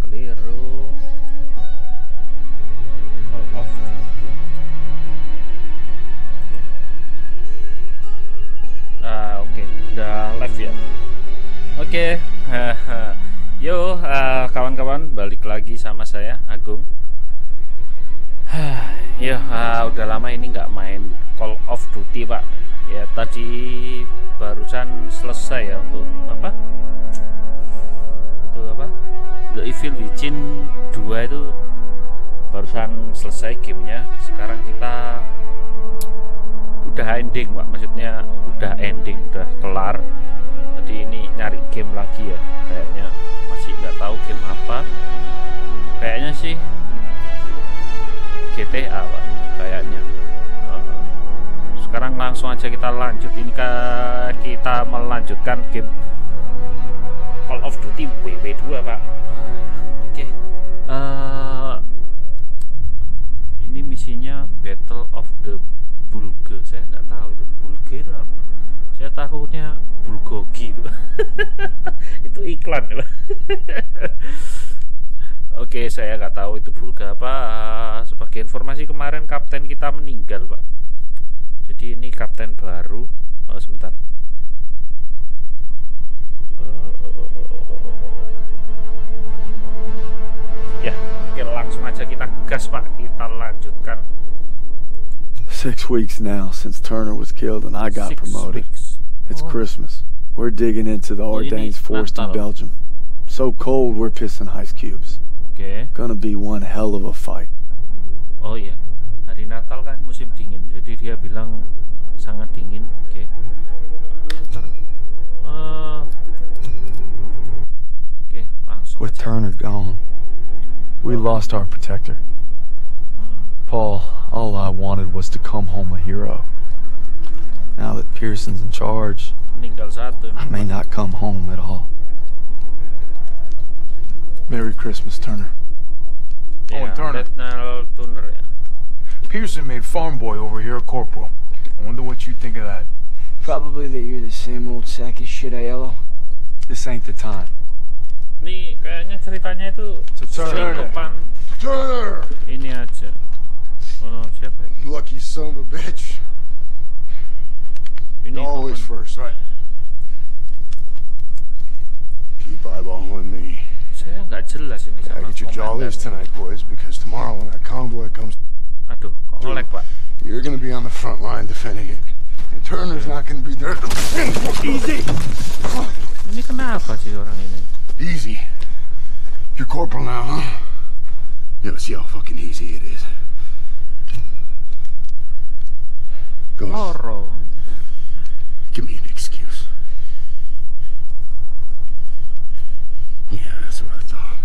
Keliru. Call of Duty. Oke, udah live ya. Oke. Yo, kawan-kawan, balik lagi sama saya Agung. Yo, udah lama ini nggak main Call of Duty, Pak. Ya, tadi barusan selesai ya untuk apa? Itu apa? The Evil Within 2 itu barusan selesai gamenya. Sekarang kita udah ending, Pak. Maksudnya udah ending, udah kelar. Jadi ini nyari game lagi ya. Kayaknya masih nggak tahu game apa. Kayaknya sih GTA, Pak. Kayaknya. Sekarang langsung aja kita lanjut. Ini kita melanjutkan game Call of Duty WW2, Pak. Oke. Ini misinya Battle of the Bulge. Saya nggak tahu itu Bulge itu apa. Saya takutnya bulgogi itu. Itu iklan, Pak. Oke, saya nggak tahu itu Bulge apa. Sebagai informasi, kemarin kapten kita meninggal, Pak. Jadi ini kapten baru. Sebentar. Ya, oke, langsung aja kita gas, Pak. Kita lanjutkan. 6 weeks now since Turner was killed and I got promoted. It's Christmas. We're digging into the Ardennes forest in Belgium. So cold we're pissing ice cubes. Oke. Gonna be one hell of a fight. Oh iya, hari Natal kan musim dingin, jadi dia bilang sangat dingin. Oke. Oke, langsung. With Turner gone, we lost our protector. Paul, all I wanted was to come home a hero. Now that Pearson's in charge, meninggal satu. I may not come home at all. Merry Christmas, Turner. Yeah, Turner. Turner, ya. Pearson made farm boy over here a corporal. I wonder what you think of that. Probably that you're the same old sack of shit, Aiello. This ain't the time. Nih, kayaknya ceritanya itu selingkuhan Turner! ini aja. Siapa ya? Lucky son of a bitch. Ini Always kapan? first. Right. Keep eyeballing me. Saya nggak jelas ini Gotta sama get your jollies komandan. tonight, boys, because tomorrow when that convoy comes, Aduh, kok nge-lag, Pak? you're gonna be on the front line defending it. And Turner's not gonna be there to Easy! Ini kenapa sih orang ini? Easy. You're corporal now, huh? Yeah, let's see how fucking easy it is. Go on. Lorong. Give me an excuse. Yeah, that's what I thought.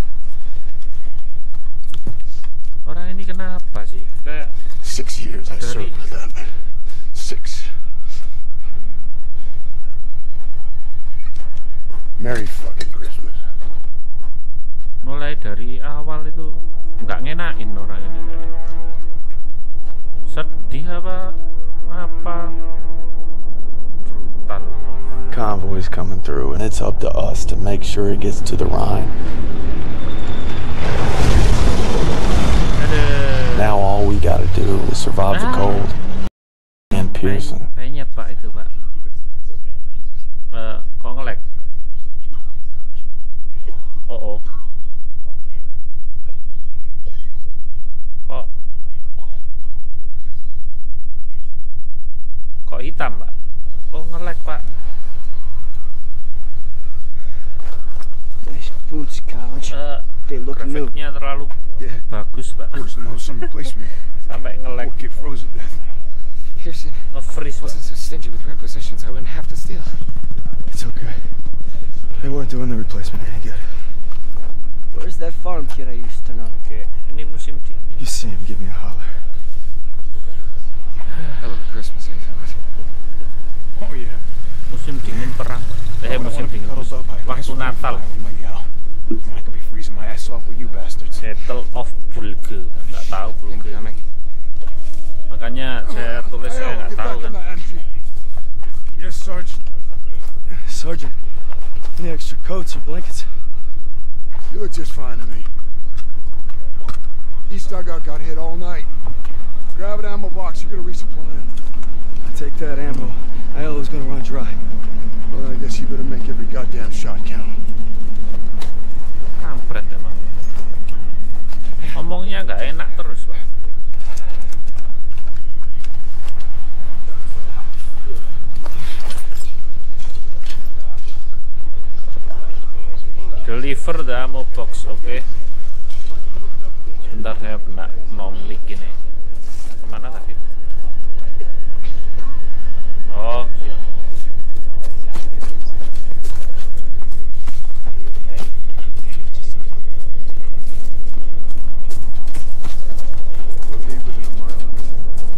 Orang ini kenapa sih? Kayak 6 years I served with them. 6. Merry fucking Christmas. mulai dari awal itu nggak ngenain orang ini kayak. Sedih apa brutal. Convoy's coming through and it's up to us to make sure it gets to the Rhine. Now all we gotta do is survive the cold and Pearson. Penyet, Pak, itu, Pak. Kok nge-lag? Oh. Kok hitam, Pak? Oh, nge-lag, Pak. Nice boots, college. They look new. Grafiknya terlalu bagus, Pak. Pearson knows some replacement. Sampai nge-lag. We'll get frozen to death. Pearson Nge-freeze, Pak. wasn't so stingy with requisitions. I wouldn't have to steal. It's okay. They weren't doing the replacement any good. Where's that farm kid I used to know? Oke, ini musim dingin. You see him, give me a holler. Hell of a Christmas, ain't it? Oh yeah. Musim dingin perang, Pak. Musim dingin waktu Natal. I could be freezing my ass off with you bastards. Battle of Bulge. Nggak tahu Bulge. Makanya saya tulis saya nggak tahu kan. Yes, Sergeant. Sergeant, coats or blankets? You look just fine to me. East dugout got hit all night. Grab an ammo box, you're gonna resupply him. I take that ammo. Aiello's gonna run dry. Well, I guess you better make every goddamn shot count. Kampret emang. Ngomongnya nggak enak terus, Pak. Deliver the ammo box, oke. Sebentar saya kena nomlik ini. Kemana tadi? Oh, sini.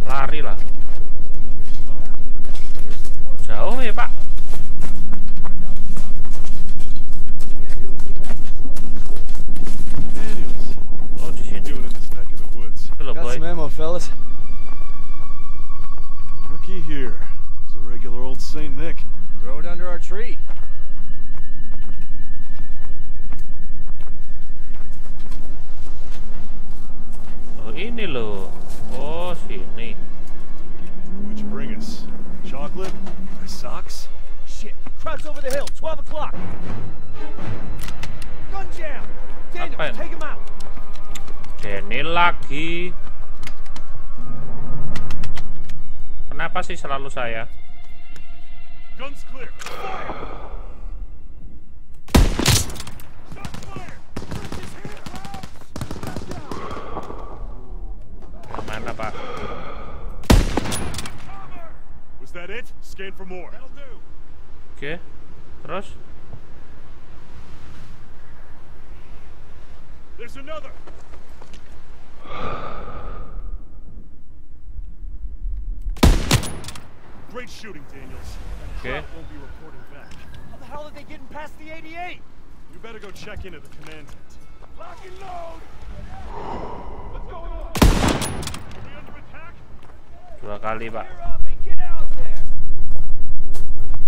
Lari lah. Jauh ya, Pak. Got some ammo, fellas. Looky here. It's a regular old Saint Nick. Throw it under our tree. Oh, ini loh. Oh, sini. What'd you bring us? Chocolate? My socks? Shit. Crowd's over the hill. 12 o'clock. Gun jam. Daniel, Ngapain? take him out. Jenny lagi. Kenapa sih selalu saya? Guns clear. Fire! Shots fired! Mana, Pak? Was that it? Scan for more. That'll do. Oke. Terus? There's another. Great shooting, Daniels. Okay. Crowd won't be reporting back. How the hell are they getting past the 88? You better go check in at the command tent. Lock and load. What's going on? Are we under attack? 2 kali, Pak. Gear up and get out there.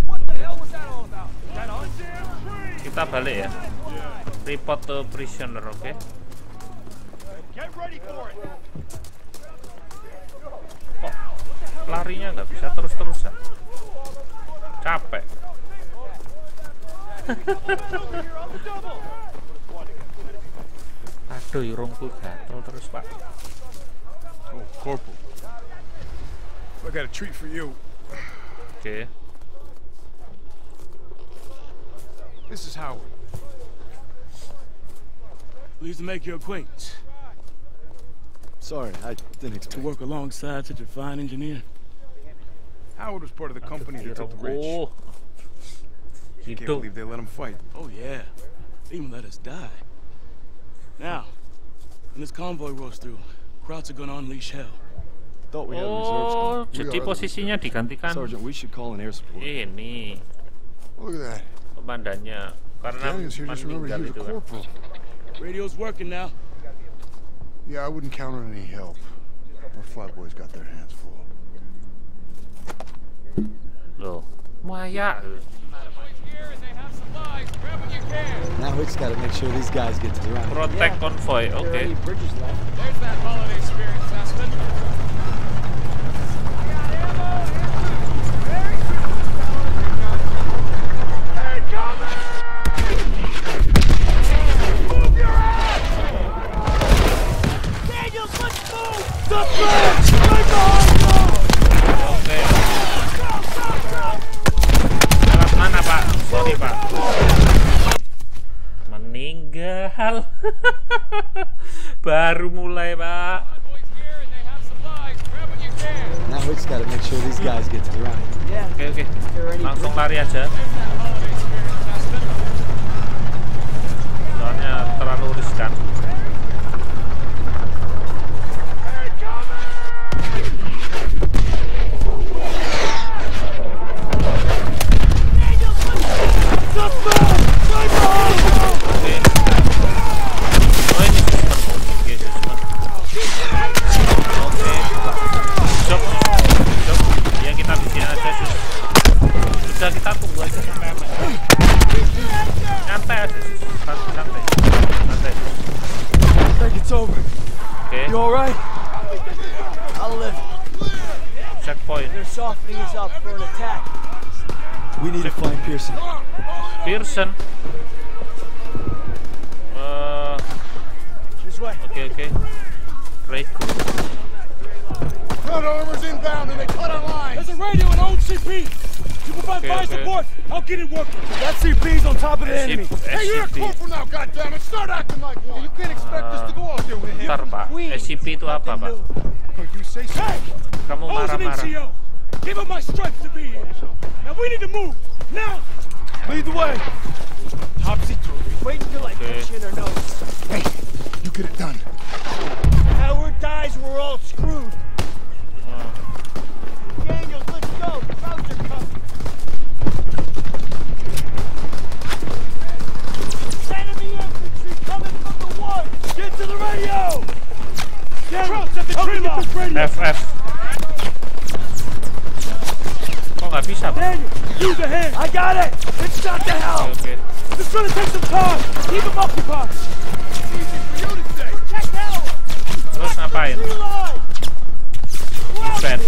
What the hell was that all about? Is that on? Kita balik ya. Report to prisoner, oke? Get ready for it. Kok larinya nggak bisa terus-terusan? Capek. Aduh, irungku gatel terus, Pak. Oh, Corporal. I got a treat for you. Oke. This is Howard. Pleased to make your acquaintance. Sorry, I didn't expect To work alongside such a fine engineer. Howard was part of the company that took the bridge. Oh. Can't Gitu. believe they let him fight. Oh yeah, they even let us die. Now, when this convoy rolls through, crowds are gonna unleash hell. Thought we had reserves Oh, coming. jadi posisinya digantikan Sergeant, we should call an air support. ini Look at that. komandannya karena Daniels here just remembered meninggal he was itu a kan. corporal. Radio's working now. Yeah, I wouldn't count on any help. Our flatboys got their hands full. Loh, Maya. Now we just gotta make sure these guys get to the ride. Protect convoy, oke. Bridges left. There's that holiday spirit assessment. Oke. Lewat mana, Pak? Sorry, Pak. Meninggal. Baru mulai, Pak. Now we just gotta make sure these guys get to the ride. Yeah. Oke. Langsung lari aja. Soalnya terlalu riskan. aja, santai. I think it's over. Oke, You alright? I'll live. checkpoint. They're softening us up for an attack. We need to find Pearson. Pearson. This way. Oke. Great. Front armor's inbound and they cut our line. There's a radio and old CP. You provide fire support. I'll get it working. That CP's on top of the enemy. Hey, you're a corporal now, goddammit. Start acting like one. You can't expect us to go out there with him. Bentar, Pak. SCP itu apa, Pak? You say so. Hey! Kamu O's an marah-marah. NCO. Give him my stripes to be here. Now we need to move. Now! Lead the way. Topsy-turvy. Wait until I pitch in our notes. Hey, you get it done. Howard dies, we're all screwed. Daniels, let's go. Crowds are coming. Enemy infantry coming from the one. Get to the radio! Crouch at the tree line. FF. Kok nggak bisa, Pak? Daniel, use a hand. I got it. It's shot to hell. Oke. It's gonna take some time. Keep him occupied. Easy for you to say. Check now. Terus ngapain? Tree line. Defend.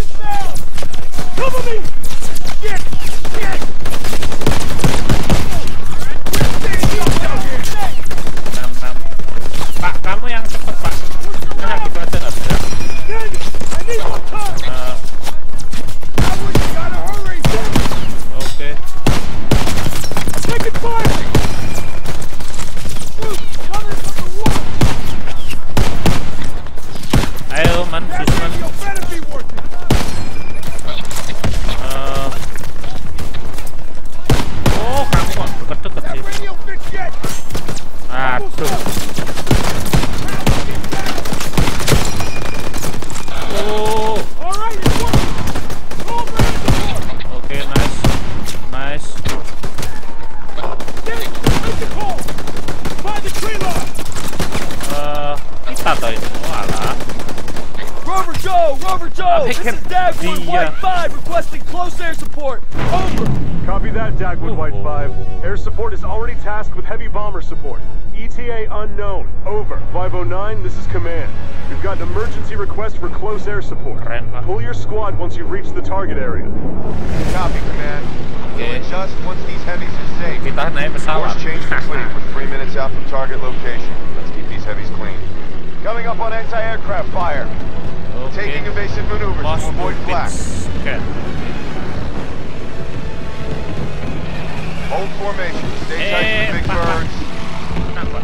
Cover me. Get. Pak, kamu yang cepet, Pak. Nah, gitu aja nggak bisa. Daniel, I need more time. Howard, you gotta hurry. Oke. Take it fire. Coming from the one. Ayo, man, That Susman. radio better be working. Oh, kamu kok deket-deket That sih. radio fixed yet. Aduh. Oh. All right, it's working. Call for air support. Oke, nice. Daniel, make the call. Find the tree line. Kita toh ini. Oh, alah. Rover Joe. This is Dagwood White 5 requesting close air support. Over. Copy that, Dagwood White 5. Air support is already tasked with heavy bomber support. ETA unknown. Over. 509, this is command. We've got an emergency request for close air support. Keren, Pak. Pull your squad once you reach the target area. Copy, command. We'll Okay. adjust once these heavies are safe. Kita naik pesawat. Course change complete. We're 3 minutes out from target location. Let's keep these heavies clean. Coming up on anti-aircraft fire. Taking Oke. evasive maneuvers Most to avoid flak. scan. Hold formation. Stay tight for big Pak. birds. Kenapa?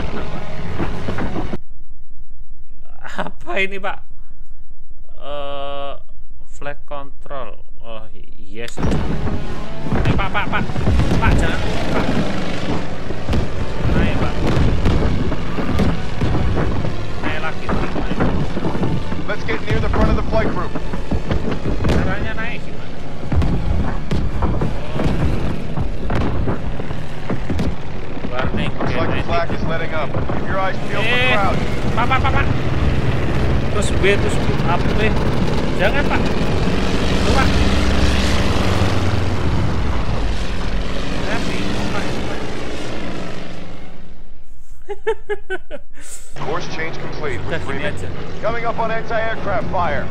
Apa ini, Pak? Flag control. Oh, yes. Pak, jangan, Pak. Naik, Pak. Naik lagi. Let's get near the front of the flight group. Caranya naik gimana? Warning. Looks like the flak is letting up. Keep your eyes peeled for crowd. Pak. Terus B, up B. Jangan, Pak. Tuh, Pak. Course change complete. Udah With 3 gini minutes. aja. Coming up on anti-aircraft fire.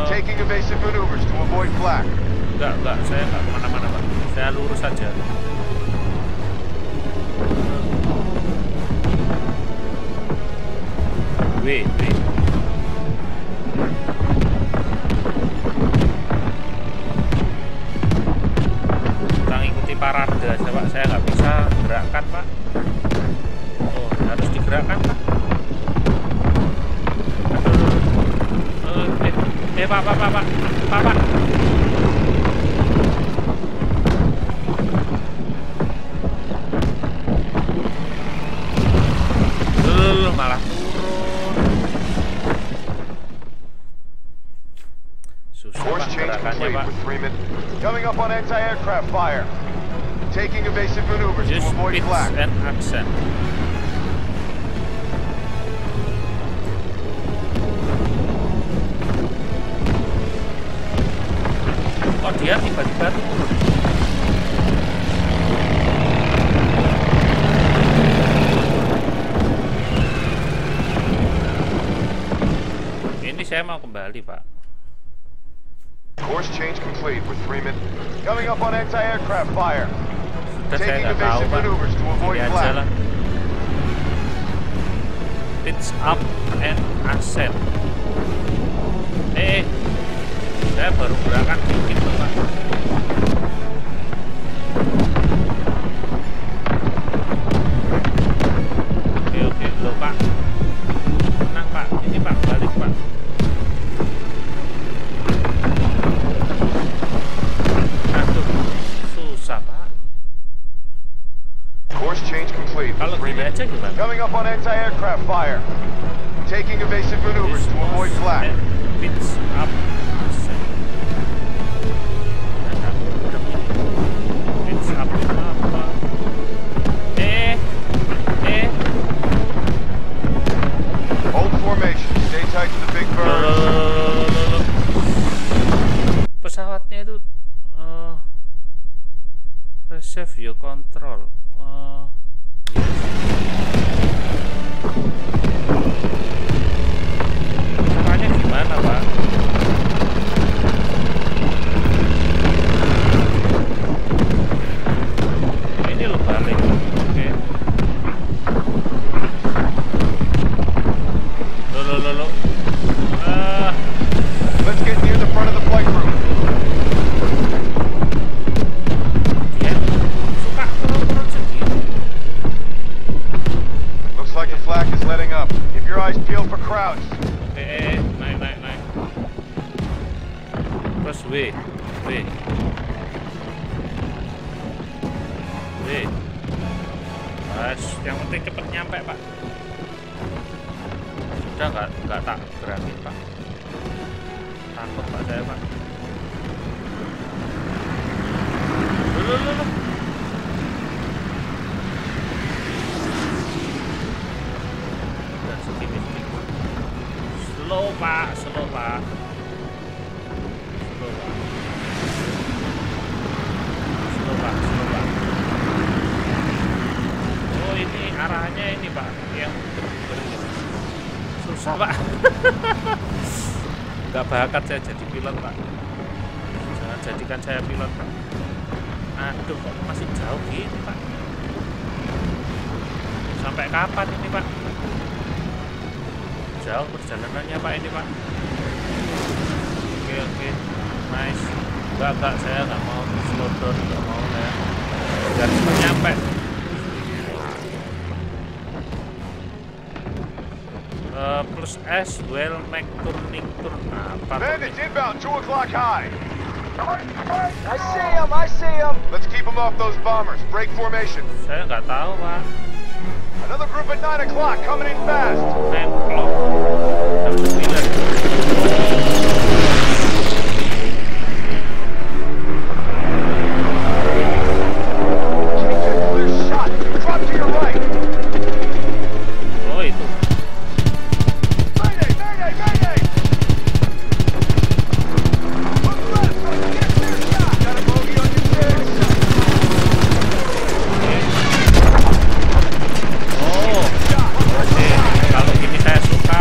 Taking evasive maneuvers to avoid flak. Enggak, saya enggak kemana-mana, Pak. Saya lurus saja. W. Kita ngikuti parade aja, Pak. Saya nggak bisa gerakkan, Pak. Oh, harus digerakkan, Pak. Pak. Malah turun. Susah, Course Pak, change gerakannya, complete Pak. with 3 minutes. Coming up on anti-aircraft fire. Taking evasive maneuvers Use to avoid pitch flak. and accent. Oh, dia tiba-tiba turun. mau kembali, Pak. Course change complete. We're 3 minutes. Coming up on anti-aircraft fire. Sudah saya nggak tahu, Pak. Ini aja lah. Pitch up and ascent. Saya baru berangkat dikit loh, Pak. Oke, loh, Pak. Tenang, Pak. Ini, Pak, balik, Pak. Aduh, susah, Pak. Course change complete. Kalau gini aja gimana? Coming up on anti-aircraft fire. Taking evasive maneuvers to avoid flak. Pitch up. Pitch up apa? Hold formation. Stay tight to the big birds. Pesawatnya itu receive your control. Caranya gimana, Pak? Ini lo balik. Oke. Lo. Let's get near the front of the flight room. Dia suka turun segini. Looks like the flak is letting up. Keep your eyes peeled for crowds. Oke, naik. Terus W. Mas, yang penting cepet nyampe, Pak. Udah nggak tak gerakin, Pak. Takut, Pak, saya, Pak. Loh. Dan sedikit. Slow, Pak. Oh, ini arahnya ini, Pak, yang susah, Pak. Nggak bakat saya jadi pilot, Pak. Jangan jadikan saya pilot, Pak. Aduh, kok masih jauh gini, Pak. Sampai kapan ini, Pak? Jauh perjalanannya, Pak, ini, Pak. Oke. Nice. Enggak, saya nggak mau slow down, nggak mau ya. Biar cepat nyampe. Plus S will make turning turn. Apa? Bandits inbound 2 o'clock high. I see him. Let's keep them off those bombers. Break formation. Saya nggak tahu, Pak. Another group at 9 o'clock coming in fast. 9 o'clock. Jam 9. Clear shot. Drop to your right. Oh, itu. Mayday! Look left. Get clear shot. Got a bogey on your six. Oh, kalau gini saya suka,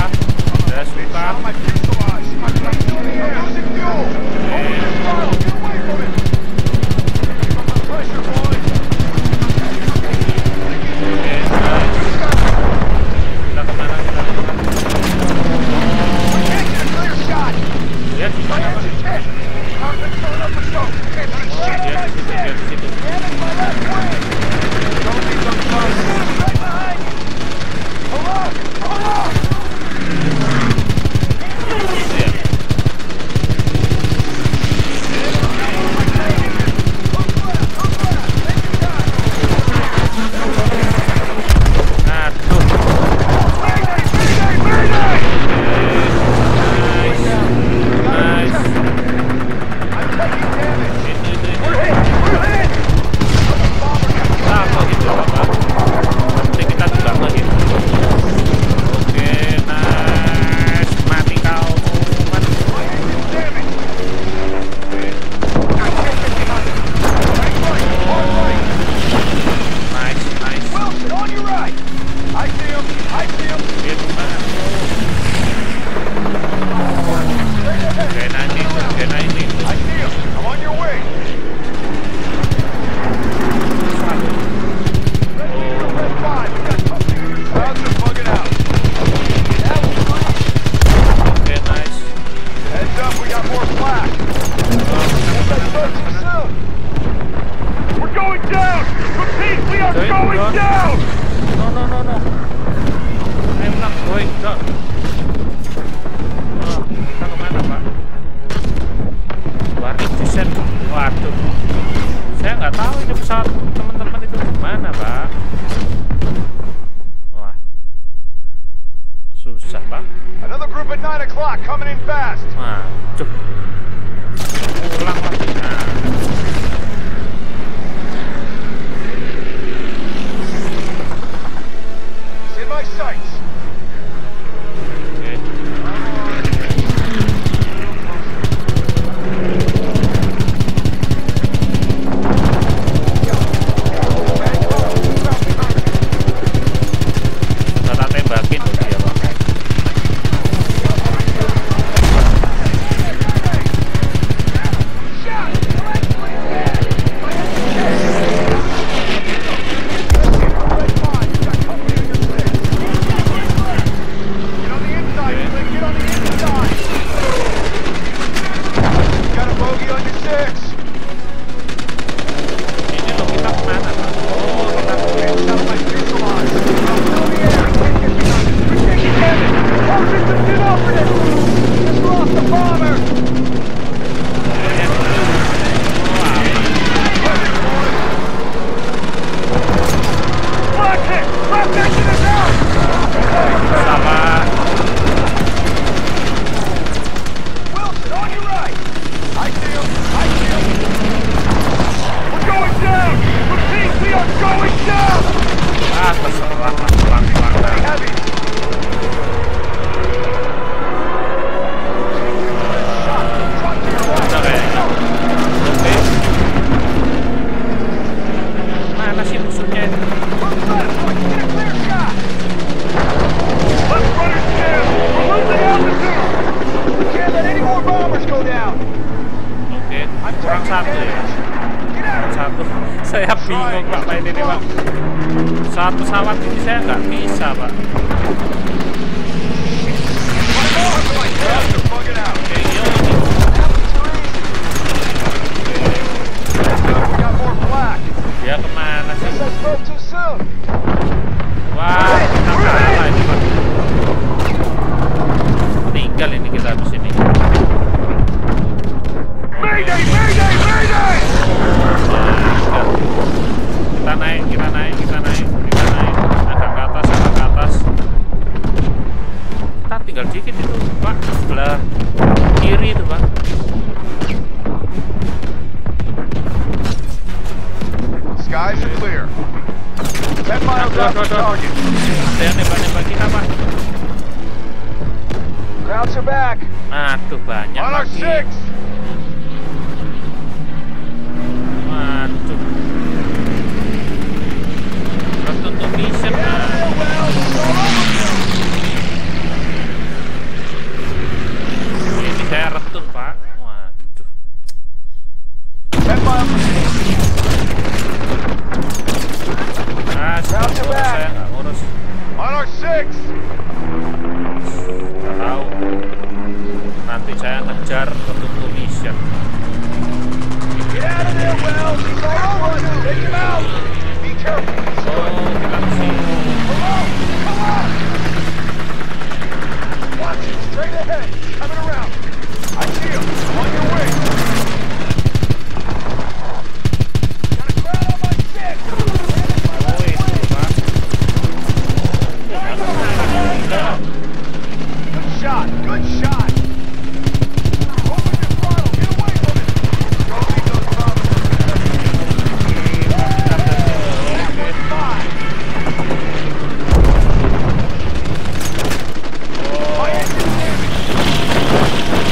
nggak tahu ini pesawat teman-teman itu gimana, Pak. Wah, susah, Pak. Another group at 9 o'clock coming in fast. Waduh, pulang lagi. Nah. It's in my sights. Oke. Kita tembakin dia, Pak. Got a bogey on your 6. Ini loh kita kemana, Pak? Oh, kita sama. Wilson, on your right. I see him. I see him. We're going down. Repeat, we are going down. Terserah pelan-pelan. Heavy. Udah kayaknya. Oke. Mana sih musuhnya itu? Let's run it down. We're losing altitude. We can't let any more bombers go down. Oke, kurang satu ya. Kurang satu. Saya bingung, Pak, main ini, Pak. Saat pesawat ini saya nggak bisa, Pak. Oke, yo. Dia kemana sih? Wah, kita kalah ini, Pak. Meninggal ini kita habis ini. Mayday! Mayday! Mayday! Kita naik. Agak ke atas. Kita tinggal dikit itu, Pak. Sebelah kiri itu, Pak. Skies are clear. 10 miles out from target. Ada yang nembak kita, Pak. Crowds are back. Aduh, banyak On our lagi. 6. Waduh. Terus untuk mission, Pak. Ini saya retun, Pak. Waduh. 10 miles from Saya nggak ngurus. On our 6. Nggak tahu. Nanti saya ngejar untuk mission. Get out of there, Wells. He's all over us. Take him out. Be careful. Oh, kita kesini. Come on. Watch it. Straight ahead. Coming around. I see him. On your way. Got a crowd on my 6. Oh, itu, Pak. Good shot. Good shot. Open your throttle. Get away from it. Go leave those bombers. My engine's damaged.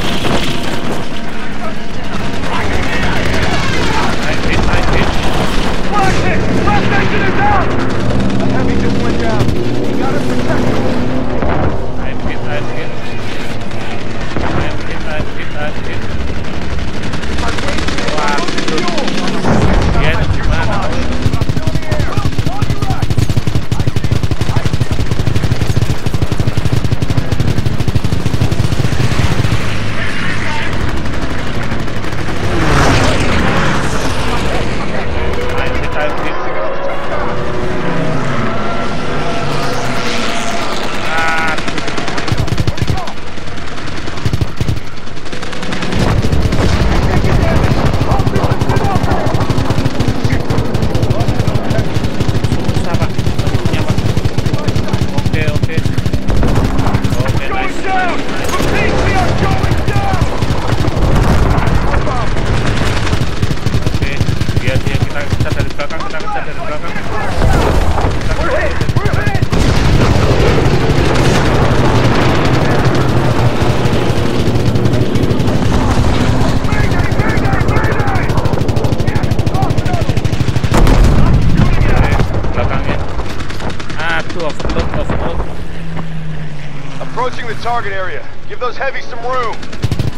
approaching the target area. Give those heavies some room.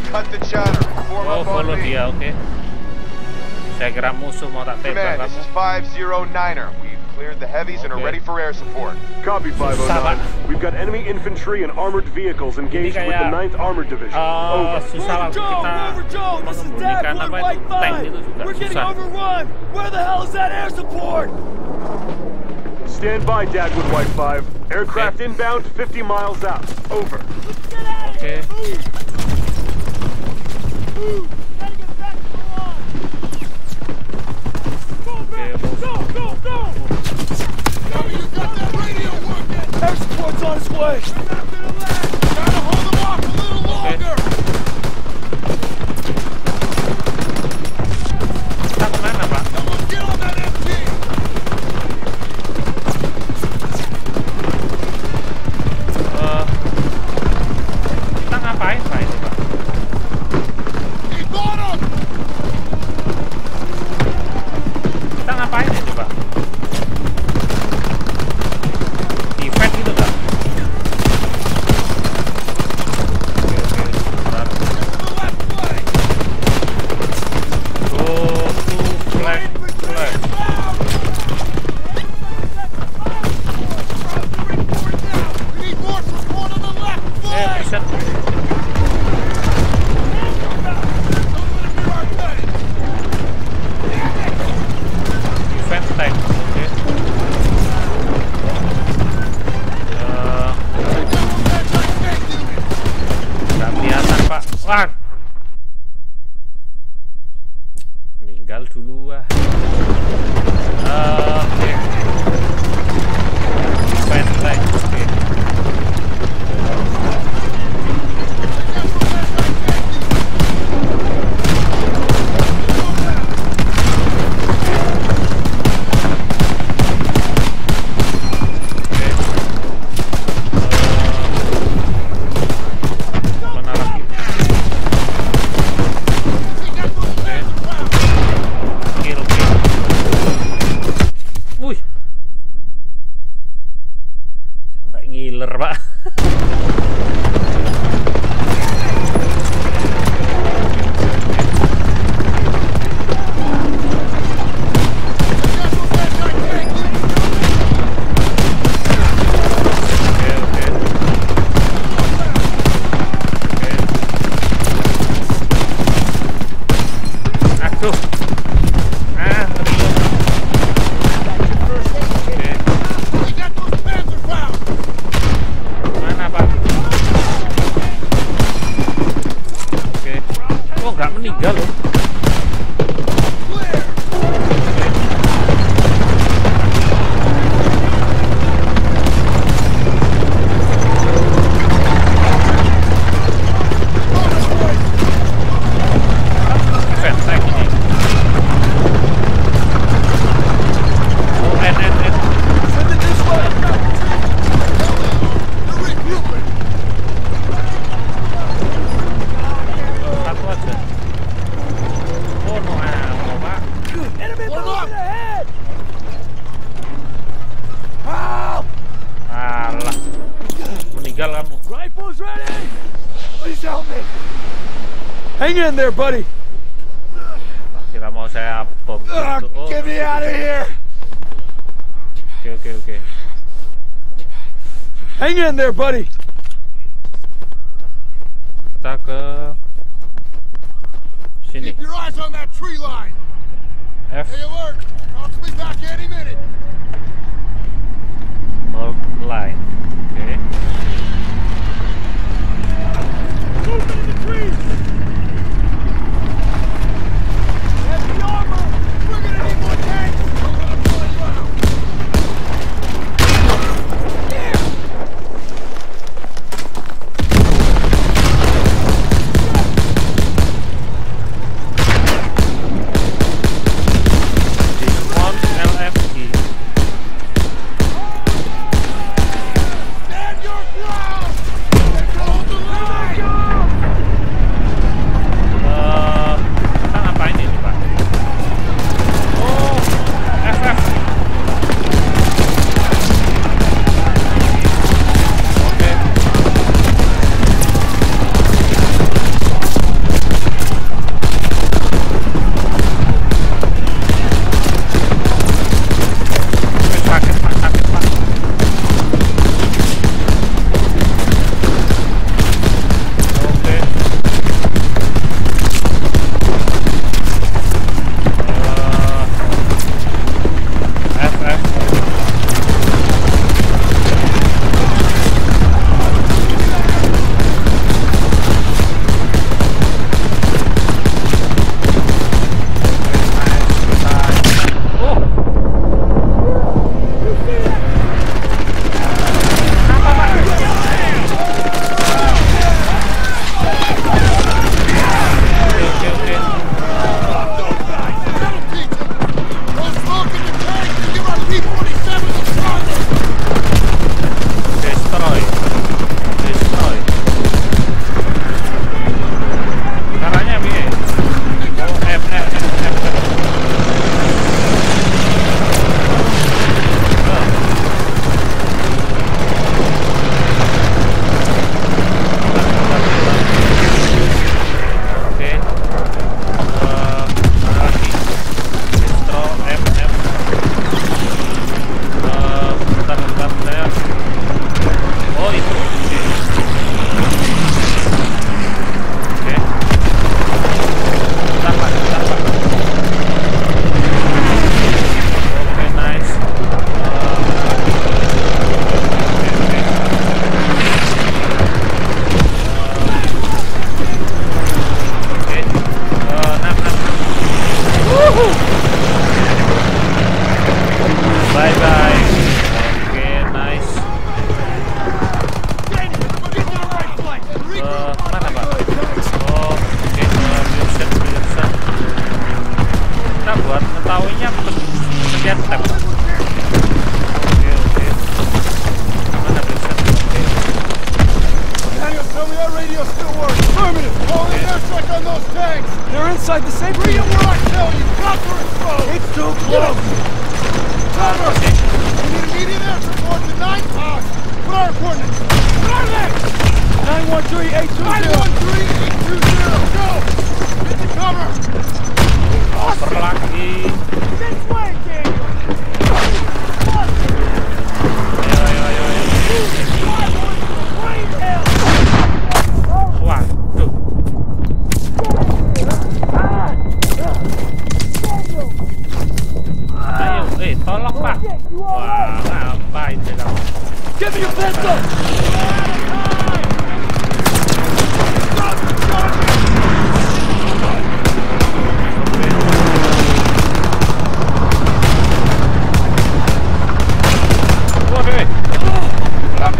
Cut the chatter. Form up on follow me. dia, oke. Saya kira musuh mau tak tembak Command, this kamu. is 509er. We've cleared the heavies and are ready for air support. Copy, 509. We've got enemy infantry and armored vehicles engaged with the 9th Armored Division. Over. Susah waktu kita mengemunikan apa itu tank itu juga We're getting susah. overrun! Where the hell is that air support? Stand by, Dagwood White 5. Aircraft inbound 50 miles out. Over. Oke. Air support's on its way! Gotta hold them off a little longer! Kita kemana, Pak? Someone get on that MG! Kita ngapain, Pak, ini, Pak? Keep on 'em! Kita ngapain ini, Pak? Defend gitu, Pak? Oke, benar. Go to flag. We need more support on the left flank! Present. Defense tank, oke. Nggak kelihatan, Pak. Wah, meninggal dulu, wah. Oke. Defense tank, oke. Mana lagi? Kill. Wih, sampai ngiler, Pak. Oke. Aduh. Terlihat. Oke. We got those Panzer rounds! Mana, Pak? Oke. Oh, nggak meninggal loh. Clear! Defense tank ini. Oh, N. Send it this way! They're regrouping! Satu aja. Oh, no ammo, Pak. Enemy Warm moving up! ahead! Help! Alah. Meninggal kamu. Rifles ready! Please help me! Hang in there, buddy! Kira mau saya bom gitu. Oh, Get me out of here! Oke. Hang in there, buddy! Kita ke sini. Keep your eyes on that tree line! F. Stay alert! Cops will be back any minute! Hold line. Oke. Moving in the trees! Heavy armor! We're gonna need more tanks! We're gonna pull it around! One LFG. Stand your ground! And hold the line! Bye bye. Oke, nice. Mana Pak? Oh, oke, Wilson. Kita buat mengetahuinya sekian tab. Oke. Mana Wilson? Oke. Daniel, tell me that radio still works. Affirmative. All in airstrike on those tanks. They're inside the same region where I tell you. Cover and throw. It's too close. Cover. We need immediate air support to 9 pods. What are our coordinates? What are they? 913-820. 913-820. Go. Get the cover. Over lagi. This way, Daniel. Ayo. Waduh. Ayo, tolong Pak. Wah, ngapain sih kamu? Give me your pistol.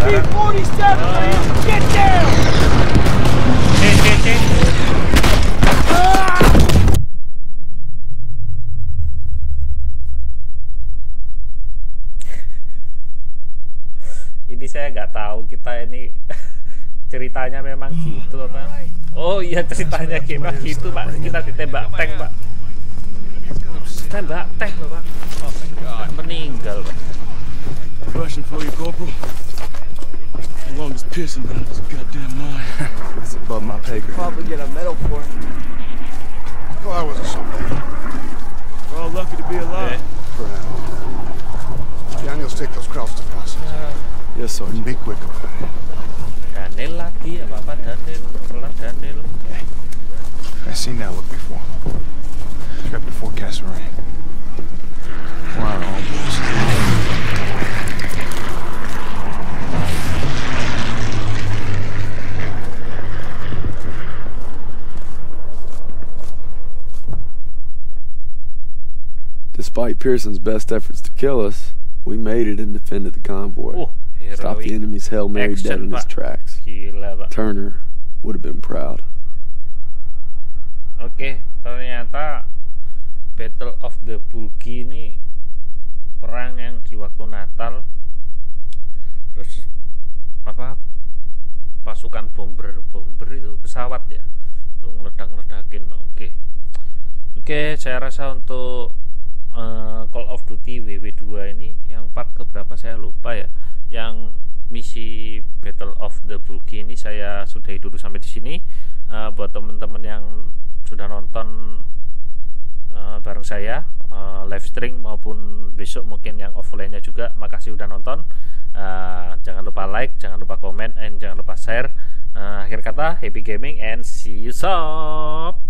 P-47, get down! Ini saya nggak tahu kita ini ceritanya memang gitu apa? Oh iya ceritanya memang gitu Pak. Kita ditembak tank Pak. Tembak tank Pak. Oh meninggal Pak. Rushing for you, Corporal. The longest pissing been on this goddamn mine. That's above my pay grade. Probably get a medal for it. Well, I wasn't so bad. We're all lucky to be alive. Daniels, take those crowds to process. Yes, sir. And be quick about it. Daniel lagi apa Daniel. Hey, I've seen that look before. Right before forecast rain. We're on all this. Despite Pearson's best efforts to kill us, we made it and defended the convoy. Stopped the enemy's Hail Mary dead in his tracks. Gila, Pak. Turner would have been proud. Oke, ternyata Battle of the Bulge ini perang yang di waktu Natal. Terus apa? Pasukan bomber itu pesawat ya. Untuk ngeledak-ngeledakin. Oke, saya rasa untuk Call of Duty WWII ini yang part keberapa saya lupa ya. Yang misi Battle of the Bulge ini saya sudahi dulu sampai di sini. Buat teman-teman yang sudah nonton bareng saya live stream maupun besok mungkin yang offline-nya juga, makasih udah nonton. Jangan lupa like, jangan lupa komen, and jangan lupa share. Akhir kata, happy gaming and see you sob.